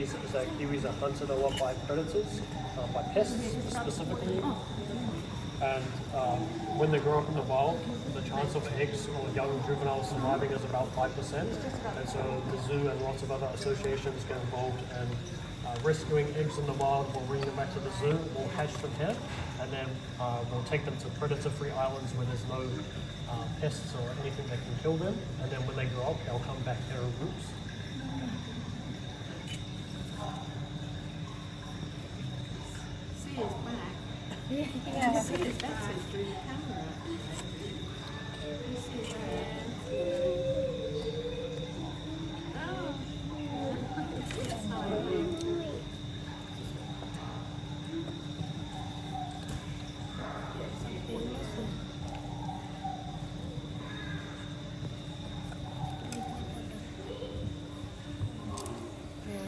kiwis are hunted a lot by predators, by pests specifically. And when they grow up in the wild, the chance of eggs or young juveniles surviving is about 5%. And so the zoo and lots of other associations get involved in rescuing eggs in the wild. We'll bring them back to the zoo, we'll hatch them here, and then we'll take them to predator-free islands where there's no pests or anything that can kill them. And then when they grow up, they'll come back here in groups. See his back. Yeah. See his back through the camera. You see his back.